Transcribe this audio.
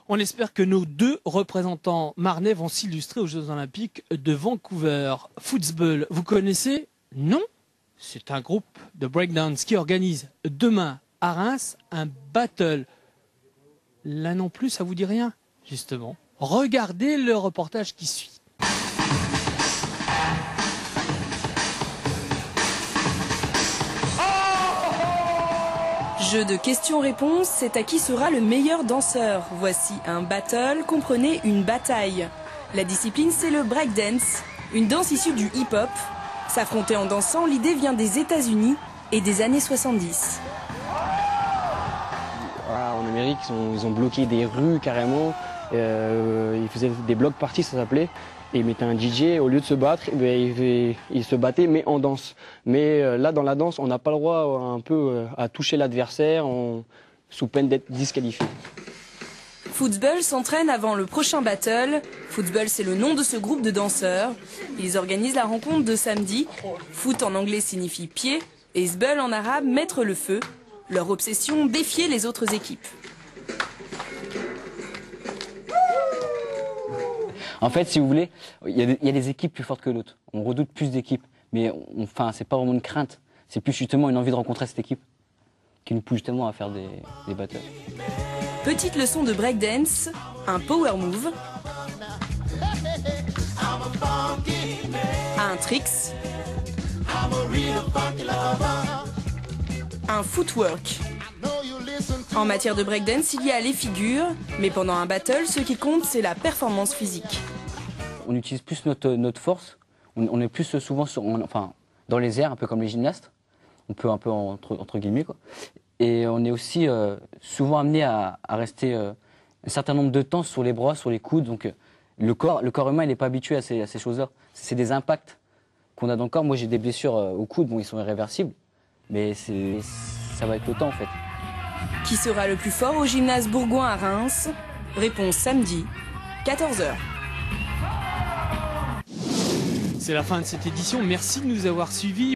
On espère que nos deux représentants marnais vont s'illustrer aux Jeux Olympiques de Vancouver. Football, vous connaissez? Non? C'est un groupe de breakdance qui organise demain à Reims un battle. Là non plus, ça vous dit rien? Justement, regardez le reportage qui suit. Jeu de questions-réponses, c'est à qui sera le meilleur danseur. Voici un battle, comprenez une bataille. La discipline, c'est le breakdance, une danse issue du hip-hop. S'affronter en dansant, l'idée vient des États-Unis et des années 70. En Amérique, ils ont bloqué des rues carrément. Ils faisaient des block parties, ça s'appelait. Et ils mettaient un DJ, au lieu de se battre, ils se battaient, mais en danse. Mais là, dans la danse, on n'a pas le droit un peu à toucher l'adversaire sous peine d'être disqualifié. Football s'entraîne avant le prochain battle. Football, c'est le nom de ce groupe de danseurs. Ils organisent la rencontre de samedi. Foot en anglais signifie pied et zbul en arabe mettre le feu. Leur obsession, défier les autres équipes. En fait, si vous voulez, il y a des équipes plus fortes que d'autres. On redoute plus d'équipes. Mais c'est pas vraiment une crainte. C'est plus justement une envie de rencontrer cette équipe qui nous pousse justement à faire des battles. Petite leçon de breakdance, un power move, un tricks, un footwork. En matière de breakdance, il y a les figures, mais pendant un battle, ce qui compte, c'est la performance physique. On utilise plus notre force, on est plus souvent dans les airs, un peu comme les gymnastes, on peut un peu entre guillemets, quoi. Et on est aussi souvent amené à rester un certain nombre de temps sur les bras, sur les coudes, donc le corps humain il n'est pas habitué à ces choses-là. C'est des impacts qu'on a dans le corps. Moi j'ai des blessures aux coudes, bon ils sont irréversibles, mais ça va être le temps en fait. Qui sera le plus fort au gymnase Bourgoin à Reims? Réponse samedi, 14 h. C'est la fin de cette édition. Merci de nous avoir suivis.